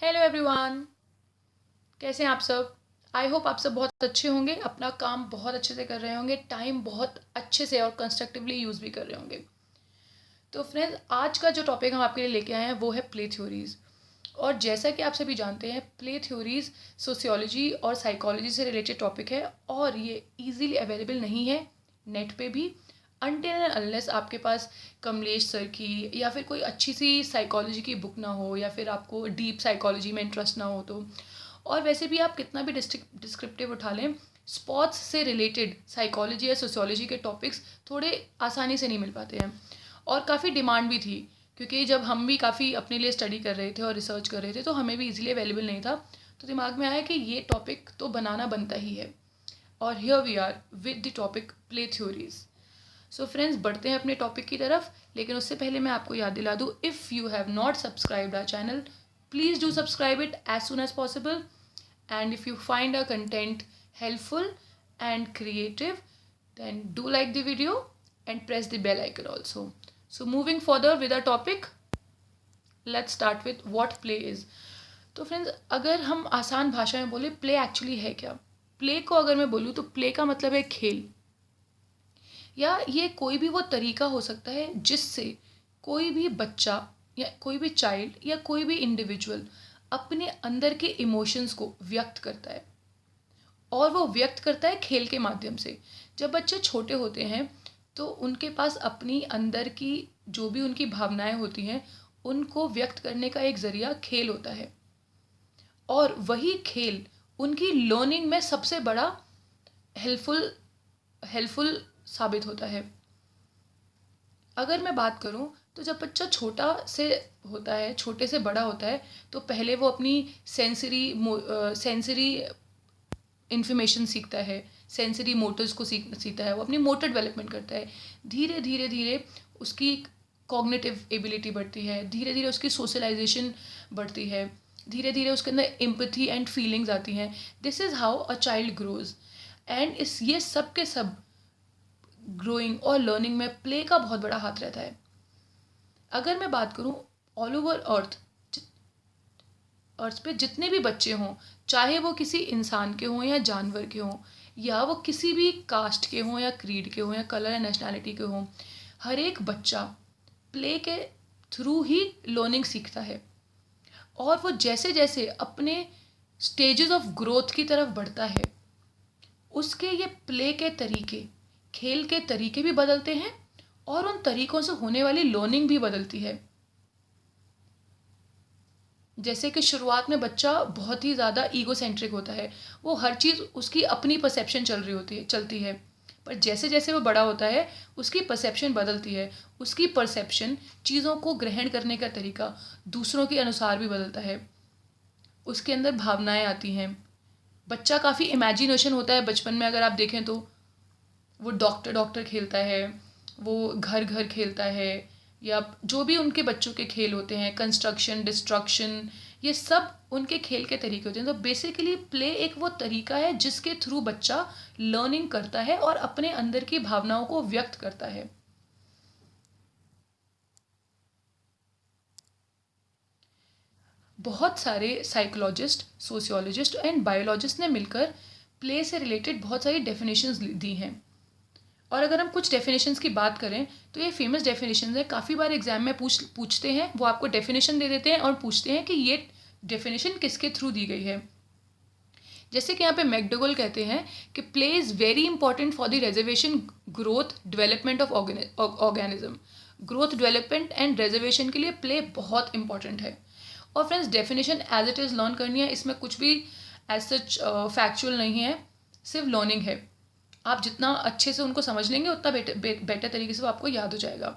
Hello everyone. कैसे हैं आप सब? आई होप आप सब बहुत अच्छे होंगे, अपना काम बहुत अच्छे से कर रहे होंगे, टाइम बहुत अच्छे से और कंस्ट्रक्टिवली यूज़ भी कर रहे होंगे। तो फ्रेंड्स, आज का जो टॉपिक हम आपके लिए लेके आए हैं वो है प्ले थ्योरीज़। और जैसा कि आप सभी जानते हैं, प्ले थ्योरीज़ सोशियोलॉजी और साइकोलॉजी से रिलेटेड टॉपिक है और ये इजीली अवेलेबल नहीं है नेट पे भी, अनटिल एंड अनलेस आपके पास कमलेश सर की या फिर कोई अच्छी सी साइकोलॉजी की बुक ना हो या फिर आपको डीप साइकोलॉजी में इंटरेस्ट ना हो तो। और वैसे भी आप कितना भी डिस्क्रिप्टिव उठा लें, स्पोर्ट्स से रिलेटेड साइकोलॉजी या सोशियोलॉजी के टॉपिक्स थोड़े आसानी से नहीं मिल पाते हैं। और काफ़ी डिमांड भी थी, क्योंकि जब हम भी काफ़ी अपने लिए स्टडी कर रहे थे और रिसर्च कर रहे थे तो हमें भी इजीली अवेलेबल नहीं था। तो दिमाग में आया कि ये टॉपिक तो बनाना बनता ही है, और here we are with the topic play theories. So friends, बढ़ते हैं अपने टॉपिक की तरफ, लेकिन उससे पहले मैं आपको याद दिला दूँ, if you have not subscribed our channel, please do subscribe it as soon as possible. And if you find our content helpful and creative, then do like the video and press the bell icon also. So moving further with our topic, let's start with what play is. तो friends, अगर हम आसान भाषा में बोले play actually है क्या, play को अगर मैं बोलूँ तो प्ले का मतलब है खेल, या ये कोई भी वो तरीका हो सकता है जिससे कोई भी बच्चा या कोई भी चाइल्ड या कोई भी इंडिविजुअल अपने अंदर के इमोशंस को व्यक्त करता है, और वो व्यक्त करता है खेल के माध्यम से। जब बच्चे छोटे होते हैं तो उनके पास अपनी अंदर की जो भी उनकी भावनाएं होती हैं उनको व्यक्त करने का एक ज़रिया खेल होता है, और वही खेल उनकी लर्निंग में सबसे बड़ा हेल्पफुल हेल्पफुल साबित होता है। अगर मैं बात करूं तो जब बच्चा छोटा से होता है, छोटे से बड़ा होता है, तो पहले वो अपनी सेंसरी इन्फॉर्मेशन सीखता है, सेंसरी मोटर्स को सीखता है, वो अपनी मोटर डेवलपमेंट करता है। धीरे धीरे धीरे उसकी कॉग्निटिव एबिलिटी बढ़ती है, धीरे धीरे उसकी सोशलाइजेशन बढ़ती है, धीरे धीरे उसके अंदर एम्पैथी एंड फीलिंग्स आती हैं। This is how a child grows. And इस ये सब के सब ग्रोइंग और लर्निंग में प्ले का बहुत बड़ा हाथ रहता है। अगर मैं बात करूं ऑल ओवर अर्थ पे जितने भी बच्चे हों, चाहे वो किसी इंसान के हों या जानवर के हों, या वो किसी भी कास्ट के हों या क्रीड के हों या कलर या नेशनैलिटी के हों, हर एक बच्चा प्ले के थ्रू ही लर्निंग सीखता है। और वो जैसे जैसे अपने स्टेजेस ऑफ ग्रोथ की तरफ बढ़ता है, उसके ये प्ले के तरीके, खेल के तरीके भी बदलते हैं, और उन तरीकों से होने वाली लर्निंग भी बदलती है। जैसे कि शुरुआत में बच्चा बहुत ही ज़्यादा ईगो सेंट्रिक होता है, वो हर चीज़ उसकी अपनी परसेप्शन चलती है। पर जैसे जैसे वो बड़ा होता है उसकी परसेप्शन बदलती है, उसकी परसेप्शन, चीज़ों को ग्रहण करने का तरीका दूसरों के अनुसार भी बदलता है, उसके अंदर भावनाएं आती हैं। बच्चा काफ़ी इमेजिनेशन होता है बचपन में, अगर आप देखें तो वो डॉक्टर डॉक्टर खेलता है, वो घर घर खेलता है, या जो भी उनके बच्चों के खेल होते हैं, कंस्ट्रक्शन, डिस्ट्रक्शन, ये सब उनके खेल के तरीके होते हैं। तो बेसिकली प्ले एक वो तरीका है जिसके थ्रू बच्चा लर्निंग करता है और अपने अंदर की भावनाओं को व्यक्त करता है। बहुत सारे साइकोलॉजिस्ट, सोशियोलॉजिस्ट एंड बायोलॉजिस्ट ने मिलकर प्ले से रिलेटेड बहुत सारी डेफिनेशंस दी हैं। और अगर हम कुछ डेफिनेशंस की बात करें तो ये फेमस डेफिनेशंस हैं, काफ़ी बार एग्जाम में पूछते हैं, वो आपको डेफिनेशन दे देते हैं और पूछते हैं कि ये डेफिनेशन किसके थ्रू दी गई है। जैसे कि यहाँ पे मैकडोगल कहते हैं कि play is very important for the reservation, growth, development of organism. Growth, development and reservation के लिए प्ले बहुत इंपॉर्टेंट है। और friends, definition as it is learn करनी है, इसमें कुछ भी एज सच फैक्चुअल नहीं है, सिर्फ लर्निंग है। आप जितना अच्छे से उनको समझ लेंगे उतना बेटर तरीके से वो आपको याद हो जाएगा।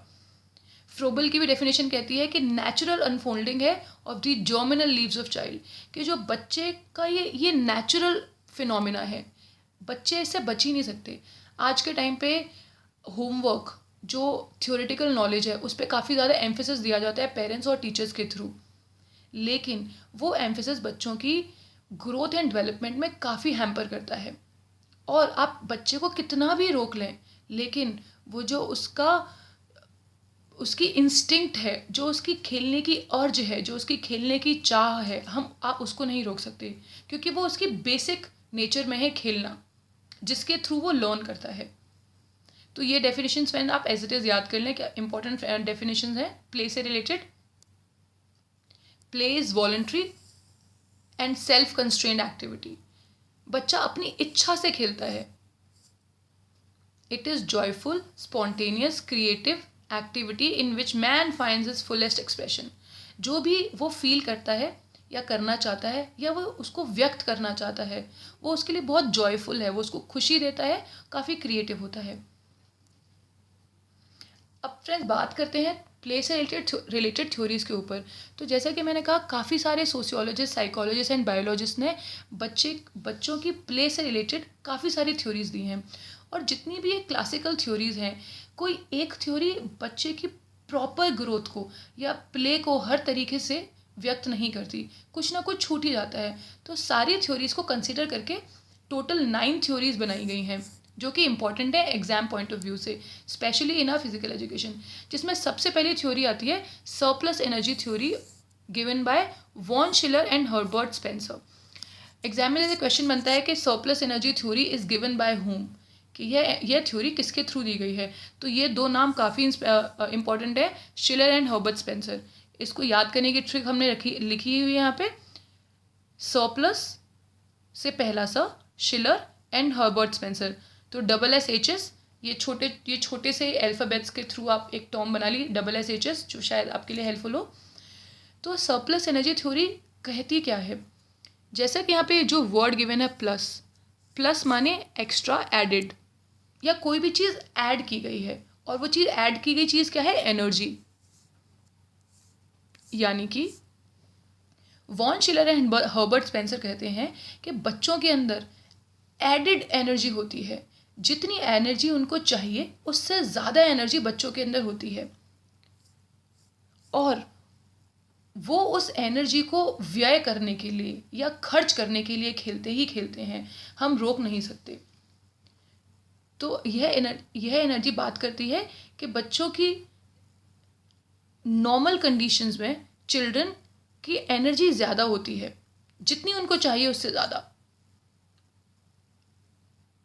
फ्रोबल की भी डेफिनेशन कहती है कि नेचुरल अनफोल्डिंग है of the germinal leaves of child, कि जो बच्चे का ये नेचुरल फिनोमिना है, बच्चे इससे बच ही नहीं सकते। आज के टाइम पे होमवर्क, जो थ्योरेटिकल नॉलेज है, उस पर काफ़ी ज़्यादा एम्फेसिस दिया जाता है पेरेंट्स और टीचर्स के थ्रू, लेकिन वो एम्फेसिस बच्चों की ग्रोथ एंड डेवलपमेंट में काफ़ी हैम्पर करता है। और आप बच्चे को कितना भी रोक लें, लेकिन वो जो उसका उसकी इंस्टिंक्ट है, जो उसकी खेलने की अर्ज है, जो उसकी खेलने की चाह है, आप उसको नहीं रोक सकते, क्योंकि वो उसकी बेसिक नेचर में है खेलना, जिसके थ्रू वो लर्न करता है। तो ये डेफिनेशंस फ्रेंड आप एज इट इज़ याद कर लें, क्या इंपॉर्टेंट डेफिनेशंस हैं। प्ले से related, play is voluntary and self constrained activity. बच्चा अपनी इच्छा से खेलता है। It is joyful, spontaneous, creative activity in which man finds his fullest expression. जो भी वो फील करता है या करना चाहता है या वो उसको व्यक्त करना चाहता है, वो उसके लिए बहुत जॉयफुल है, वो उसको खुशी देता है, काफ़ी क्रिएटिव होता है। अब फ्रेंड्स बात करते हैं प्ले से रिलेटेड थ्योरीज के ऊपर। तो जैसा कि मैंने कहा, काफ़ी सारे सोशियोलॉजिस्ट, साइकोलॉजिस्ट एंड बायोलॉजिस्ट ने बच्चों की प्ले से रिलेटेड काफ़ी सारी थ्योरीज दी हैं। और जितनी भी ये क्लासिकल थ्योरीज हैं, कोई एक थ्योरी बच्चे की प्रॉपर ग्रोथ को या प्ले को हर तरीके से व्यक्त नहीं करती, कुछ ना कुछ छूट ही जाता है। तो सारी थ्योरीज को कंसिडर करके टोटल 9 थ्योरीज बनाई गई हैं, जो कि इंपॉर्टेंट है एग्जाम पॉइंट ऑफ व्यू से, specially in a physical education. जिसमें सबसे पहली थ्योरी आती है surplus energy theory, given by von Schiller and Herbert Spencer. Exam में जैसे क्वेश्चन बनता है कि surplus energy theory is given by whom, कि यह थ्योरी किसके थ्रू दी गई है। तो ये दो नाम काफ़ी इंपॉर्टेंट है, शिलर एंड हर्बर्ट स्पेंसर। इसको याद करने की ट्रिक हमने लिखी हुई है यहाँ पे। सरप्लस से पहला सा, शिलर एंड हर्बर्ट स्पेंसर। तो SSHS, ये छोटे से अल्फ़ाबेट्स के थ्रू आप एक टर्म बना ली, SSHS, जो शायद आपके लिए हेल्पफुल हो। तो सरप्लस एनर्जी थ्योरी कहती क्या है, जैसा कि यहाँ पे जो वर्ड गिवन है प्लस, प्लस माने एक्स्ट्रा, एडेड, या कोई भी चीज़ ऐड की गई है, और वो चीज़ ऐड की गई चीज़ क्या है, एनर्जी। यानी कि von Schiller and Herbert Spencer कहते हैं कि बच्चों के अंदर एडेड एनर्जी होती है। जितनी एनर्जी उनको चाहिए उससे ज़्यादा एनर्जी बच्चों के अंदर होती है, और वो उस एनर्जी को व्यय करने के लिए या खर्च करने के लिए खेलते ही खेलते हैं, हम रोक नहीं सकते। तो यह एनर्जी बात करती है कि बच्चों की नॉर्मल कंडीशंस में चिल्ड्रन की एनर्जी ज़्यादा होती है, जितनी उनको चाहिए उससे ज़्यादा।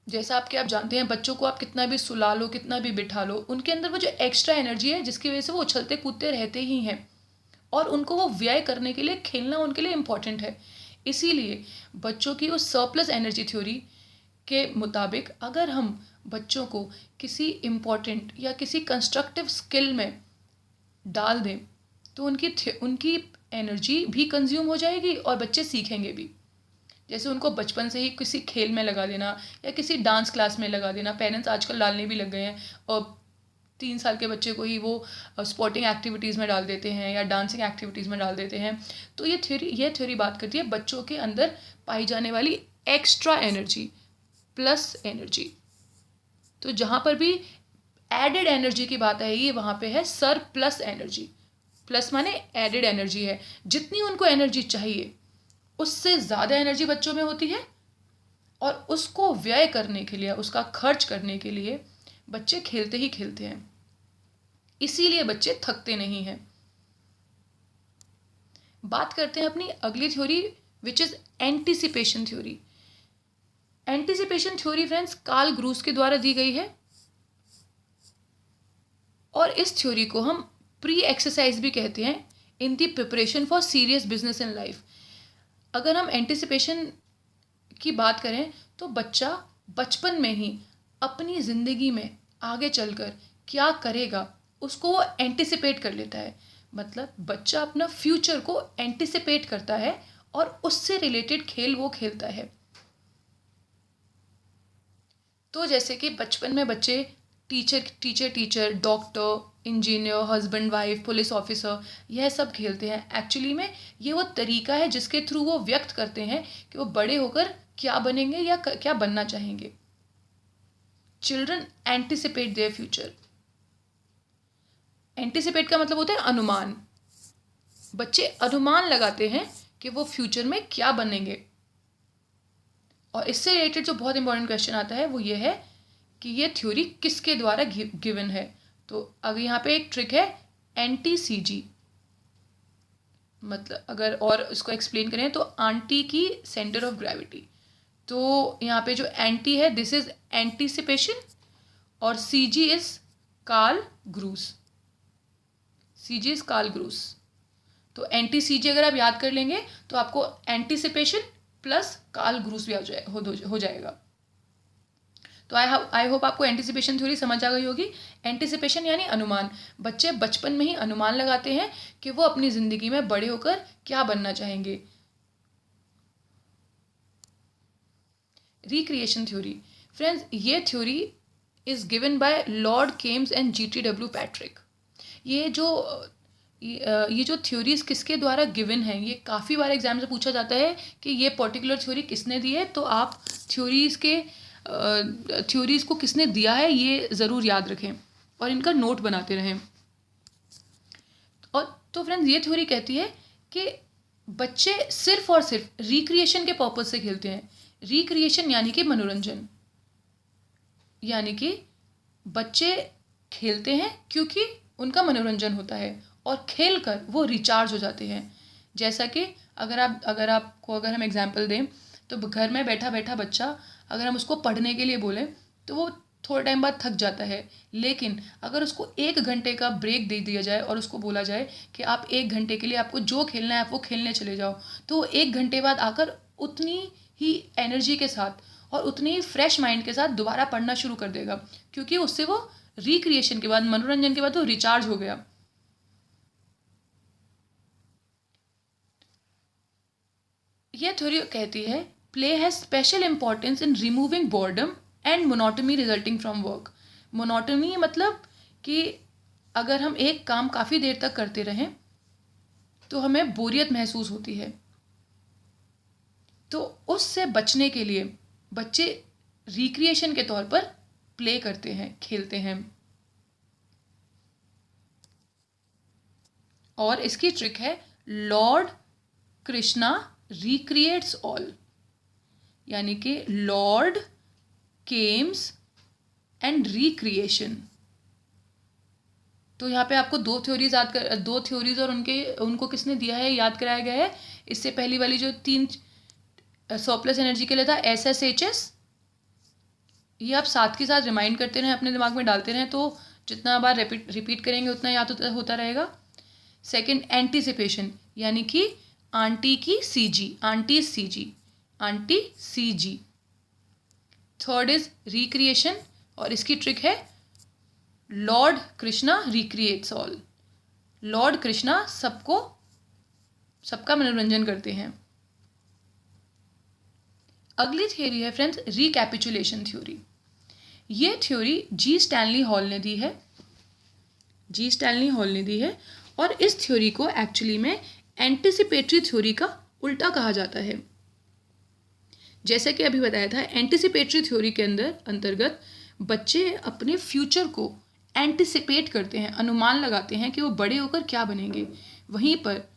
जैसा आप जानते हैं, बच्चों को आप कितना भी सुला लो, कितना भी बिठा लो, उनके अंदर वो जो एक्स्ट्रा एनर्जी है, जिसकी वजह से वो उछलते कूदते रहते ही हैं, और उनको वो व्यय करने के लिए खेलना उनके लिए इम्पॉर्टेंट है। इसीलिए बच्चों की उस सरप्लस एनर्जी थ्योरी के मुताबिक अगर हम बच्चों को किसी इम्पॉर्टेंट या किसी कंस्ट्रक्टिव स्किल में डाल दें, तो उनकी एनर्जी भी कंज्यूम हो जाएगी और बच्चे सीखेंगे भी। जैसे उनको बचपन से ही किसी खेल में लगा देना या किसी डांस क्लास में लगा देना, पेरेंट्स आजकल डालने भी लग गए हैं, और 3 साल के बच्चे को ही वो स्पोर्टिंग एक्टिविटीज़ में डाल देते हैं या डांसिंग एक्टिविटीज़ में डाल देते हैं। तो ये थ्योरी बात करती है बच्चों के अंदर पाई जाने वाली एक्स्ट्रा एनर्जी, प्लस एनर्जी। तो जहाँ पर भी एडेड एनर्जी की बात आएगी, वहाँ पे है सरप्लस एनर्जी। प्लस माने एडेड एनर्जी है, जितनी उनको एनर्जी चाहिए उससे ज़्यादा एनर्जी बच्चों में होती है, और उसको व्यय करने के लिए, उसका खर्च करने के लिए बच्चे खेलते ही खेलते हैं। इसीलिए बच्चे थकते नहीं हैं। बात करते हैं अपनी अगली theory, which is anticipation theory. Anticipation theory friends Karl Groos के द्वारा दी गई है, और इस थ्योरी को हम प्री एक्सरसाइज भी कहते हैं in the preparation for serious business in life. अगर हम एंटिसिपेशन की बात करें, तो बच्चा बचपन में ही अपनी ज़िंदगी में आगे चलकर क्या करेगा उसको वो एंटिसिपेट कर लेता है। मतलब बच्चा अपना फ्यूचर को एंटिसिपेट करता है और उससे रिलेटेड खेल वो खेलता है। तो जैसे कि बचपन में बच्चे teacher, doctor, engineer, husband wife, police officer, यह सब खेलते हैं। एक्चुअली में ये वो तरीका है जिसके थ्रू वो व्यक्त करते हैं कि वो बड़े होकर क्या बनेंगे या क्या बनना चाहेंगे। Children anticipate their future. Anticipate का मतलब होता है अनुमान। बच्चे अनुमान लगाते हैं कि वो फ्यूचर में क्या बनेंगे। और इससे रिलेटेड जो बहुत इंपॉर्टेंट क्वेश्चन आता है वो ये है कि ये थ्योरी किसके द्वारा गिवन है। तो अगर यहाँ पे एक ट्रिक है, एंटी सीजी, मतलब अगर और इसको एक्सप्लेन करें तो आंटी की सेंटर ऑफ ग्रेविटी। तो यहाँ पे जो एंटी है दिस इज एंटीसिपेशन और CG is Karl Groos, CG is Karl Groos. तो एंटी सीजी अगर आप याद कर लेंगे तो आपको एंटीसिपेशन प्लस कार्ल ग्रूस भी हो जाएगा। तो आई होप आपको एंटिसिपेशन थ्योरी समझ आ गई होगी। एंटिसिपेशन यानी अनुमान। बच्चे बचपन में ही अनुमान लगाते हैं कि वो अपनी ज़िंदगी में बड़े होकर क्या बनना चाहेंगे। रिक्रिएशन थ्योरी फ्रेंड्स, ये theory is given by Lord Kemps and GTW Patrick. ये जो थ्योरीज किसके द्वारा गिवन है, ये काफ़ी बार एग्जाम से पूछा जाता है कि ये पर्टिकुलर थ्योरी किसने दी है। तो आप थ्योरीज को किसने दिया है ये ज़रूर याद रखें और इनका नोट बनाते रहें। और तो फ्रेंड्स, ये थ्योरी कहती है कि बच्चे सिर्फ और सिर्फ रिक्रिएशन के पर्पज से खेलते हैं। रिक्रिएशन यानी कि मनोरंजन, यानी कि बच्चे खेलते हैं क्योंकि उनका मनोरंजन होता है और खेल कर वो रिचार्ज हो जाते हैं। जैसा कि अगर हम एग्जांपल दें तो घर में बैठा बैठा बच्चा, अगर हम उसको पढ़ने के लिए बोलें तो वो थोड़े टाइम बाद थक जाता है। लेकिन अगर उसको 1 घंटे का ब्रेक दे दिया जाए और उसको बोला जाए कि आप 1 घंटे के लिए आपको जो खेलना है आप वो खेलने चले जाओ, तो वो 1 घंटे बाद आकर उतनी ही एनर्जी के साथ और उतनी ही फ्रेश माइंड के साथ दोबारा पढ़ना शुरू कर देगा, क्योंकि उससे वो रिक्रिएशन के बाद, मनोरंजन के बाद वो रिचार्ज हो गया। यह थ्योरी कहती है play has special importance in removing boredom and monotony resulting from work. Monotony मतलब कि अगर हम एक काम काफ़ी देर तक करते रहें तो हमें बोरियत महसूस होती है। तो उससे बचने के लिए बच्चे रिक्रिएशन के तौर पर प्ले करते हैं, खेलते हैं। और इसकी ट्रिक है लॉर्ड कृष्णा रिक्रिएट्स ऑल, यानी कि लॉर्ड केम्स एंड रिक्रिएशन। तो यहाँ पे आपको दो थ्योरीज और उनको किसने दिया है याद कराया गया है। इससे पहली वाली जो 3 सरप्लस एनर्जी के लिए था SSHS, ये आप साथ के साथ रिमाइंड करते रहें, अपने दिमाग में डालते रहें, तो जितना बार रिपीट करेंगे उतना याद होता रहेगा। सेकंड एंटीसिपेशन, यानी कि आंटी की CG, aunty CG. Third is recreation और इसकी ट्रिक है Lord Krishna recreates all. Lord Krishna सबका मनोरंजन करते हैं। अगली थ्योरी है फ्रेंड्स रिकैपिचुलेशन थ्योरी। ये थ्योरी जी स्टैनली हॉल ने दी है और इस थ्योरी को एक्चुअली में एंटिसिपेटरी थ्योरी का उल्टा कहा जाता है। जैसे कि अभी बताया था, एंटिसिपेटरी थ्योरी के अंतर्गत बच्चे अपने फ्यूचर को एंटिसिपेट करते हैं, अनुमान लगाते हैं कि वो बड़े होकर क्या बनेंगे। वहीं पर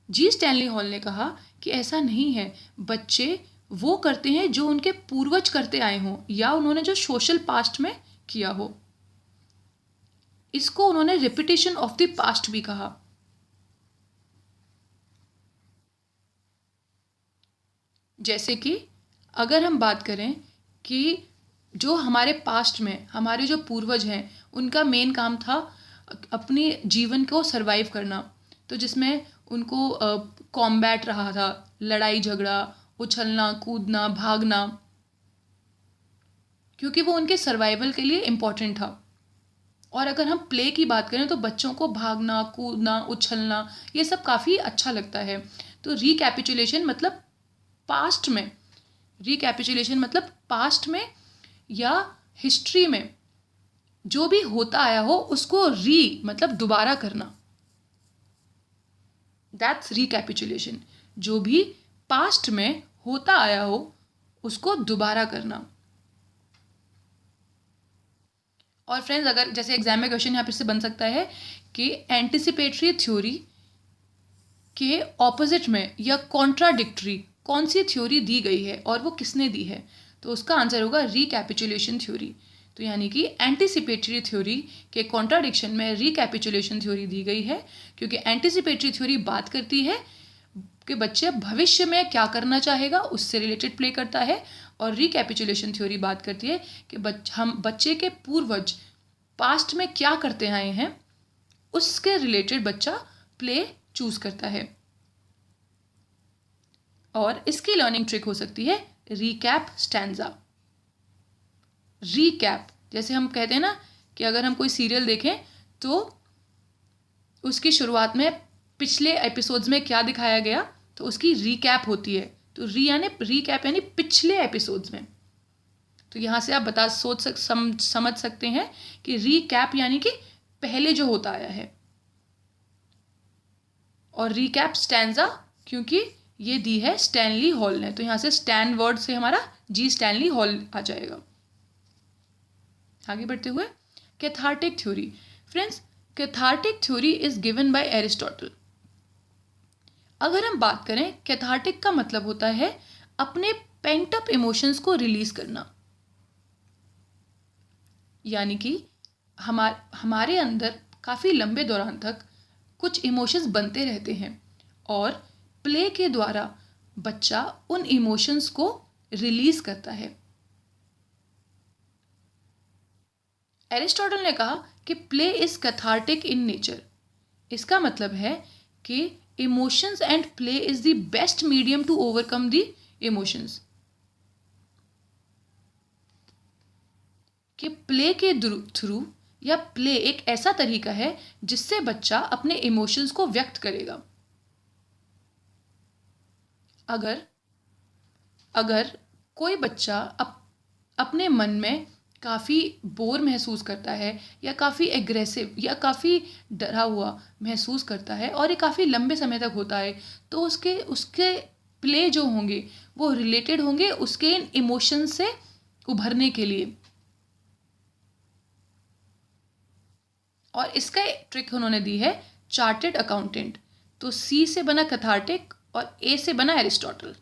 जी स्टैनली हॉल ने कहा कि ऐसा नहीं है, बच्चे वो करते हैं जो उनके पूर्वज करते आए हों या उन्होंने जो सोशल पास्ट में किया हो। इसको उन्होंने रिपीटेशन ऑफ द पास्ट भी कहा। जैसे कि अगर हम बात करें कि जो हमारे पास्ट में हमारे जो पूर्वज हैं उनका मेन काम था अपने जीवन को सरवाइव करना, तो जिसमें उनको कॉम्बैट रहा था, लड़ाई झगड़ा, उछलना कूदना भागना, क्योंकि वो उनके सर्वाइवल के लिए इम्पॉर्टेंट था। और अगर हम प्ले की बात करें तो बच्चों को भागना कूदना उछलना ये सब काफ़ी अच्छा लगता है। तो रिकैपिचुलेशन मतलब पास्ट में या हिस्ट्री में जो भी होता आया हो उसको मतलब दोबारा करना, दैट्स रिकैपिचुलेशन। जो भी पास्ट में होता आया हो उसको दोबारा करना। और फ्रेंड्स, अगर जैसे एग्जाम में क्वेश्चन यहाँ पर से बन सकता है कि एंटिसिपेटरी थ्योरी के ऑपोजिट में या कॉन्ट्राडिक्टरी कौन सी थ्योरी दी गई है और वो किसने दी है, तो उसका आंसर होगा रिकैपिचुलेशन थ्योरी। तो यानी कि एंटीसिपेटरी थ्योरी के कॉन्ट्राडिक्शन में रिकैपिचुलेशन थ्योरी दी गई है, क्योंकि एंटीसिपेटरी थ्योरी बात करती है कि बच्चे भविष्य में क्या करना चाहेगा, उससे रिलेटेड प्ले करता है, और रिकैपिचुलेशन थ्योरी बात करती है कि हम बच्चे के पूर्वज पास्ट में क्या करते आए हैं उसके रिलेटेड बच्चा प्ले चूज करता है। और इसकी लर्निंग ट्रिक हो सकती है रीकैप स्टैंजा। रीकैप, जैसे हम कहते हैं ना कि अगर हम कोई सीरियल देखें तो उसकी शुरुआत में पिछले एपिसोड्स में क्या दिखाया गया तो उसकी रीकैप होती है। तो रीकैप यानी पिछले एपिसोड्स में। तो यहाँ से आप समझ सकते हैं कि रीकैप यानी कि पहले जो होता आया है, और रीकैप स्टैंजा क्योंकि ये दी है स्टैनली हॉल ने, तो यहाँ से स्टैन वर्ड से हमारा जी स्टैनली हॉल आ जाएगा। आगे बढ़ते हुए cathartic theory. Friends, cathartic theory is given bye Aristotle. अगर हम बात करें, कैथार्टिक का मतलब होता है अपने पेंट अप इमोशंस को रिलीज करना, यानी कि हमारे अंदर काफ़ी लंबे दौरान तक कुछ इमोशंस बनते रहते हैं और प्ले के द्वारा बच्चा उन इमोशंस को रिलीज करता है। एरिस्टोटल ने कहा कि play is cathartic in nature. इसका मतलब है कि emotions and play is the best medium to overcome the emotions. कि प्ले के थ्रू या प्ले एक ऐसा तरीका है जिससे बच्चा अपने इमोशंस को व्यक्त करेगा। अगर कोई बच्चा अपने मन में काफ़ी बोर महसूस करता है या काफ़ी एग्रेसिव या काफ़ी डरा हुआ महसूस करता है और ये काफ़ी लंबे समय तक होता है, तो उसके प्ले जो होंगे वो रिलेटेड होंगे उसके इन इमोशंस से उभरने के लिए। और इसका ट्रिक उन्होंने दी है चार्टेड अकाउंटेंट। तो सी से बना कैथार्टिक और ए से बना Aristotle.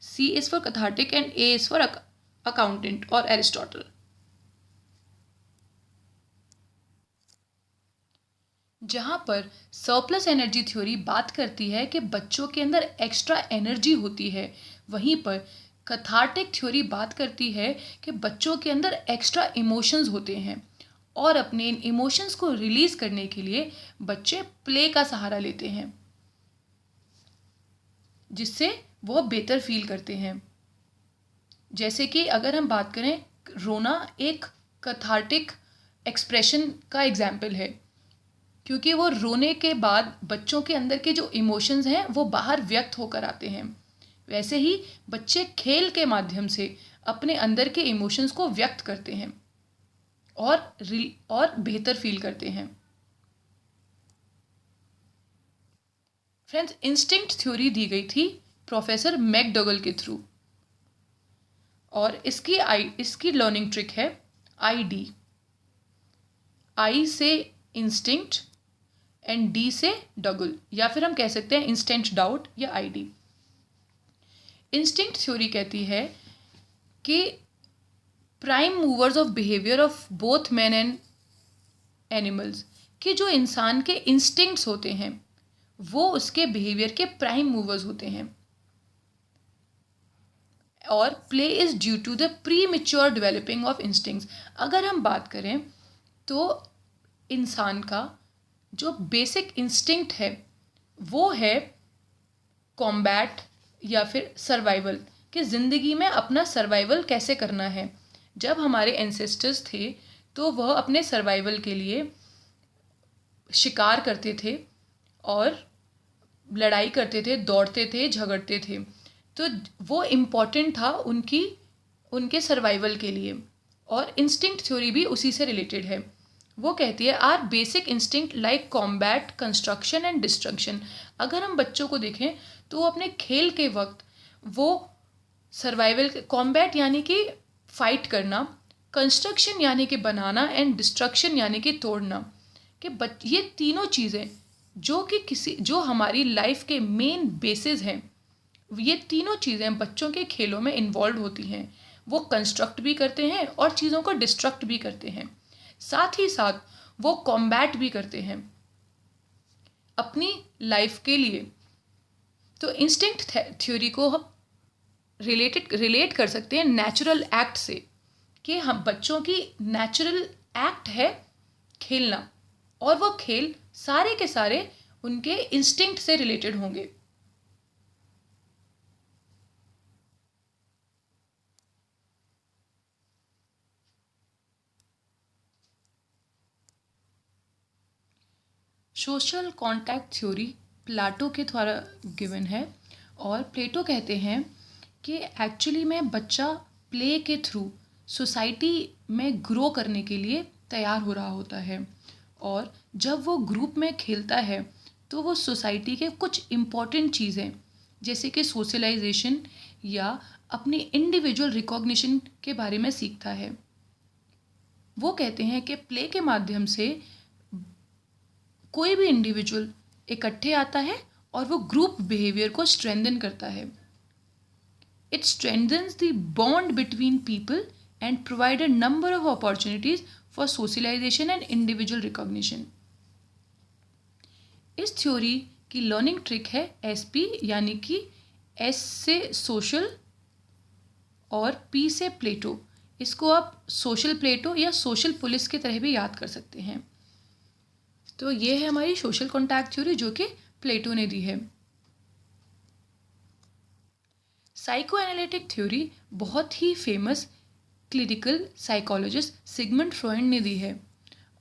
C is for cathartic and A is for accountant और एरिस्टोटल। जहां पर सरप्लस एनर्जी थ्योरी बात करती है कि बच्चों के अंदर एक्स्ट्रा एनर्जी होती है, वहीं पर कैथार्टिक थ्योरी बात करती है कि बच्चों के अंदर एक्स्ट्रा इमोशंस होते हैं और अपने इन इमोशंस को रिलीज करने के लिए बच्चे प्ले का सहारा लेते हैं, जिससे वो बेहतर फील करते हैं। जैसे कि अगर हम बात करें, रोना एक कैथार्टिक एक्सप्रेशन का एग्जाम्पल है, क्योंकि वो रोने के बाद बच्चों के अंदर के जो इमोशंस हैं वो बाहर व्यक्त होकर आते हैं। वैसे ही बच्चे खेल के माध्यम से अपने अंदर के इमोशंस को व्यक्त करते हैं और बेहतर फील करते हैं। फ्रेंड्स, इंस्टिंक्ट थ्योरी दी गई थी प्रोफेसर मैकडॉगल के थ्रू, और इसकी लर्निंग ट्रिक है ID। I से इंस्टिंक्ट एंड D से डगल, या फिर हम कह सकते हैं इंस्टेंट डाउट या ID। इंस्टिंक्ट थ्योरी कहती है कि prime movers of behaviour of both man and animals, कि जो इंसान के इंस्टिंक्ट्स होते हैं वो उसके बिहेवियर के प्राइम मूवर्स होते हैं। और play is due to the premature developing of instincts. अगर हम बात करें तो इंसान का जो बेसिक इंस्टिंक्ट है वो है कॉम्बैट या फिर सर्वाइवल, कि ज़िंदगी में अपना सर्वाइवल कैसे करना है। जब हमारे एंसेस्टर्स थे तो वह अपने सर्वाइवल के लिए शिकार करते थे और लड़ाई करते थे, दौड़ते थे, झगड़ते थे, तो वो इम्पॉर्टेंट था उनके सर्वाइवल के लिए। और इंस्टिंक्ट थ्योरी भी उसी से रिलेटेड है। वो कहती है are basic instinct like combat, construction and destruction. अगर हम बच्चों को देखें तो वो अपने खेल के वक्त वो सर्वाइवल, कॉम्बैट यानी कि फाइट करना, कंस्ट्रक्शन यानी कि बनाना एंड डिस्ट्रक्शन यानी कि तोड़ना, कि ये तीनों चीज़ें जो हमारी लाइफ के मेन बेसिस हैं, ये तीनों चीज़ें बच्चों के खेलों में इन्वॉल्व होती हैं। वो कंस्ट्रक्ट भी करते हैं और चीज़ों को डिस्ट्रक्ट भी करते हैं, साथ ही साथ वो कॉम्बैट भी करते हैं अपनी लाइफ के लिए। तो इंस्टिंक्ट थ्योरी को हम रिलेट कर सकते हैं नेचुरल एक्ट से, कि हम बच्चों की नेचुरल एक्ट है खेलना, और वो खेल सारे के सारे उनके इंस्टिंक्ट से रिलेटेड होंगे। सोशल कॉन्टैक्ट थ्योरी प्लेटो के द्वारा गिवन है, और प्लेटो कहते हैं कि एक्चुअली में बच्चा प्ले के थ्रू सोसाइटी में ग्रो करने के लिए तैयार हो रहा होता है, और जब वो ग्रुप में खेलता है तो वो सोसाइटी के कुछ इम्पॉर्टेंट चीज़ें जैसे कि सोशलाइजेशन या अपनी इंडिविजुअल रिकॉग्निशन के बारे में सीखता है। वो कहते हैं कि प्ले के माध्यम से कोई भी इंडिविजुअल इकट्ठे आता है और वो ग्रुप बिहेवियर को स्ट्रेंथन करता है। It strengthens the bond between people and provide a number of opportunities for socialization and individual recognition. इस थ्योरी की लर्निंग ट्रिक है एसपी, यानी कि एस से सोशल और पी से प्लेटो। इसको आप सोशल प्लेटो या सोशल पुलिस की तरह भी याद कर सकते हैं। तो ये है हमारी सोशल कॉन्टैक्ट थ्योरी जो कि प्लेटो ने दी है। साइको एनालिटिक थ्योरी बहुत ही famous clinical psychologist Sigmund Freud ने दी है,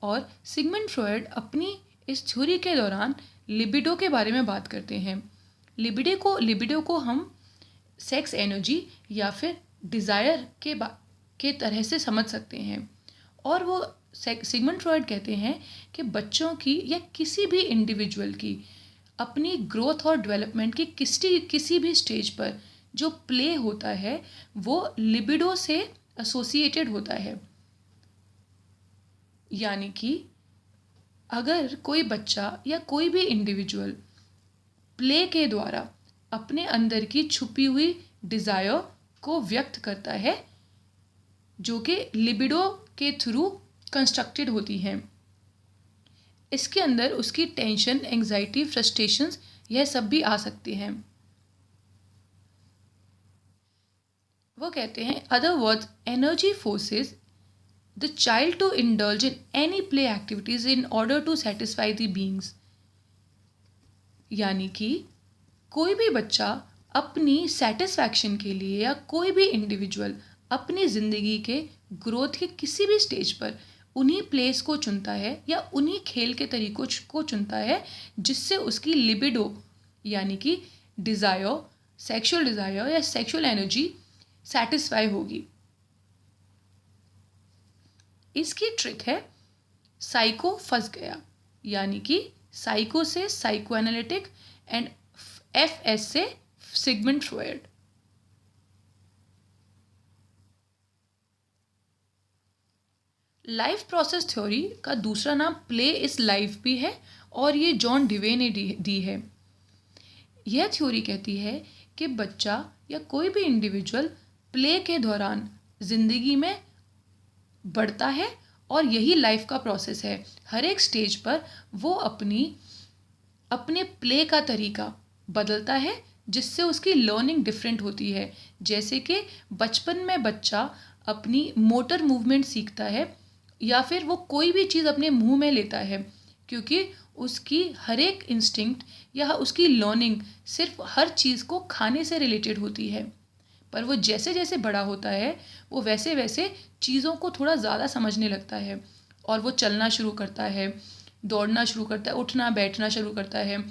और सिगमंड फ्रॉयड अपनी इस थ्योरी के दौरान लिबिडो के बारे में बात करते हैं। लिबिडो को हम सेक्स एनर्जी या फिर डिज़ायर के तरह से समझ सकते हैं, और वो सिगमंड फ्रॉयड कहते हैं कि बच्चों की या किसी भी इंडिविजुअल की अपनी ग्रोथ और डेवलपमेंट की किसी भी स्टेज पर जो प्ले होता है वो लिबिडो से एसोसिएटेड होता है। यानी कि अगर कोई बच्चा या कोई भी इंडिविजुअल प्ले के द्वारा अपने अंदर की छुपी हुई डिज़ायर को व्यक्त करता है जो कि लिबिडो के थ्रू कंस्ट्रक्टेड होती हैं, इसके अंदर उसकी टेंशन, एंग्जाइटी, फ्रस्ट्रेशंस यह सब भी आ सकते हैं। वो कहते हैं other words energy forces the child to indulge in any play activities in order to satisfy the beings. यानी कि कोई भी बच्चा अपनी सेटिस्फैक्शन के लिए या कोई भी इंडिविजुअल अपनी ज़िंदगी के ग्रोथ के किसी भी स्टेज पर उन्हीं प्लेस को चुनता है या उन्हीं खेल के तरीक़ों को चुनता है जिससे उसकी लिबिडो यानी कि डिज़ायर, सेक्सुअल डिज़ायर या सेक्सुअल एनर्जी सेटिस्फाई होगी। इसकी ट्रिक है साइको फंस गया, यानी कि साइको से साइको एनालिटिक एंड एफएस से Sigmund Freud. Life process theory का दूसरा नाम प्ले इज लाइफ भी है, और ये जॉन डिवे ने दी है। यह थ्योरी कहती है कि बच्चा या कोई भी इंडिविजुअल प्ले के दौरान ज़िंदगी में बढ़ता है और यही लाइफ का प्रोसेस है। हर एक स्टेज पर वो अपने प्ले का तरीका बदलता है जिससे उसकी लर्निंग डिफरेंट होती है। जैसे कि बचपन में बच्चा अपनी मोटर मूवमेंट सीखता है या फिर वो कोई भी चीज़ अपने मुंह में लेता है क्योंकि उसकी हर एक इंस्टिंक्ट या उसकी लर्निंग सिर्फ हर चीज़ को खाने से रिलेटेड होती है। पर वो जैसे जैसे बड़ा होता है वो वैसे वैसे चीज़ों को थोड़ा ज़्यादा समझने लगता है और वो चलना शुरू करता है, दौड़ना शुरू करता है, उठना बैठना शुरू करता है।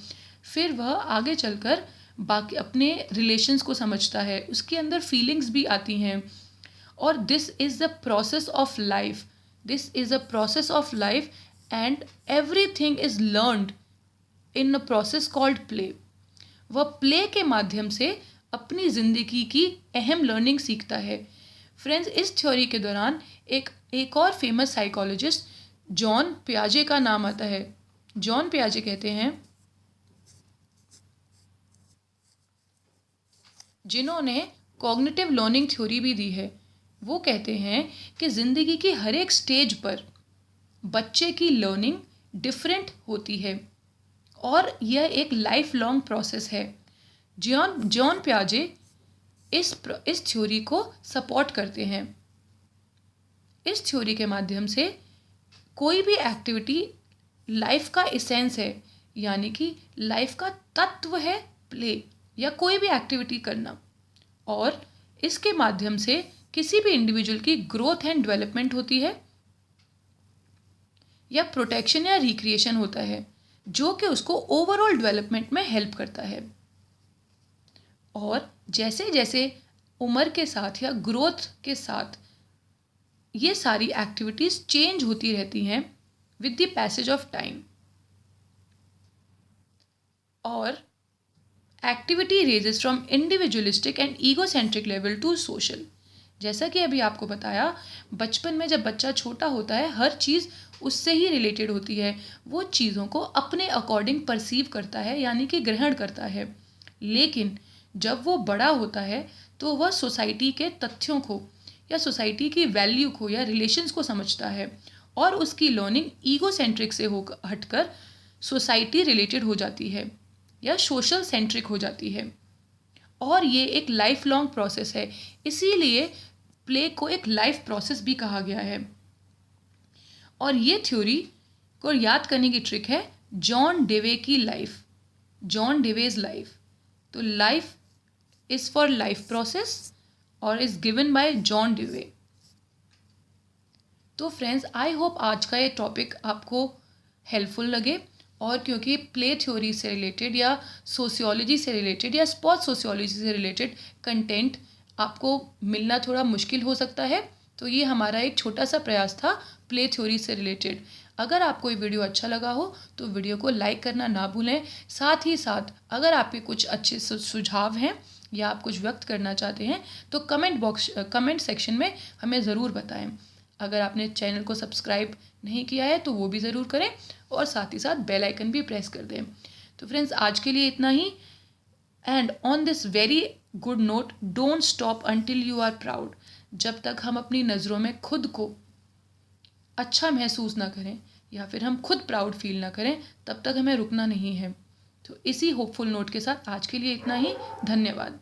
फिर वह आगे चलकर बाकी अपने रिलेशंस को समझता है, उसके अंदर फीलिंग्स भी आती हैं। और this is the process of life, this is a process of life and everything is learned in a process called play. वह प्ले के माध्यम से अपनी ज़िंदगी की अहम लर्निंग सीखता है। फ्रेंड्स, इस थ्योरी के दौरान एक और फेमस साइकोलॉजिस्ट जॉन पियाजे का नाम आता है। जॉन पियाजे कहते हैं, जिन्होंने कॉग्निटिव लर्निंग थ्योरी भी दी है, वो कहते हैं कि ज़िंदगी की हर एक स्टेज पर बच्चे की लर्निंग डिफरेंट होती है और यह एक लाइफ लॉन्ग प्रोसेस है। जॉन जॉन पियाजे इस थ्योरी को सपोर्ट करते हैं। इस थ्योरी के माध्यम से कोई भी एक्टिविटी लाइफ का एसेंस है, यानी कि लाइफ का तत्व है प्ले या कोई भी एक्टिविटी करना, और इसके माध्यम से किसी भी इंडिविजुअल की ग्रोथ एंड डेवलपमेंट होती है या प्रोटेक्शन या रिक्रिएशन होता है, जो कि उसको ओवरऑल डेवलपमेंट में हेल्प करता है। और जैसे जैसे उम्र के साथ या ग्रोथ के साथ ये सारी एक्टिविटीज़ चेंज होती रहती हैं with the passage of time. और activity ranges from individualistic and egocentric level to social. जैसा कि अभी आपको बताया, बचपन में जब बच्चा छोटा होता है हर चीज़ उससे ही रिलेटेड होती है, वो चीज़ों को अपने अकॉर्डिंग परसीव करता है, यानी कि ग्रहण करता है। लेकिन जब वो बड़ा होता है तो वह सोसाइटी के तथ्यों को या सोसाइटी की वैल्यू को या रिलेशंस को समझता है, और उसकी लर्निंग ईगोसेंट्रिक से हो हटकर सोसाइटी रिलेटेड हो जाती है या सोशल सेंट्रिक हो जाती है। और ये एक लाइफ लॉन्ग प्रोसेस है, इसीलिए प्ले को एक लाइफ प्रोसेस भी कहा गया है। और ये थ्योरी को याद करने की ट्रिक है जॉन डेवे की लाइफ, जॉन डेवेज लाइफ। तो life is for life process और इज़ गिवन बाय जॉन डेवे। तो फ्रेंड्स, आई होप आज का ये टॉपिक आपको हेल्पफुल लगे, और क्योंकि प्ले थ्योरी से रिलेटेड या सोशियोलॉजी से रिलेटेड या स्पोर्ट्स सोशियोलॉजी से रिलेटेड कंटेंट आपको मिलना थोड़ा मुश्किल हो सकता है, तो ये हमारा एक छोटा सा प्रयास था प्ले थ्योरी से रिलेटेड। अगर आपको ये वीडियो अच्छा लगा हो तो वीडियो को लाइक करना ना भूलें। साथ ही साथ अगर आपके कुछ अच्छे सुझाव हैं या आप कुछ व्यक्त करना चाहते हैं तो कमेंट सेक्शन में हमें ज़रूर बताएं। अगर आपने चैनल को सब्सक्राइब नहीं किया है तो वो भी ज़रूर करें, और साथ ही साथ बेल आइकन भी प्रेस कर दें। तो फ्रेंड्स, आज के लिए इतना ही, and on this very good note, don't stop until you are proud. जब तक हम अपनी नज़रों में खुद को अच्छा महसूस ना करें या फिर हम खुद प्राउड फील ना करें, तब तक हमें रुकना नहीं है। तो इसी होपफुल नोट के साथ आज के लिए इतना ही। धन्यवाद।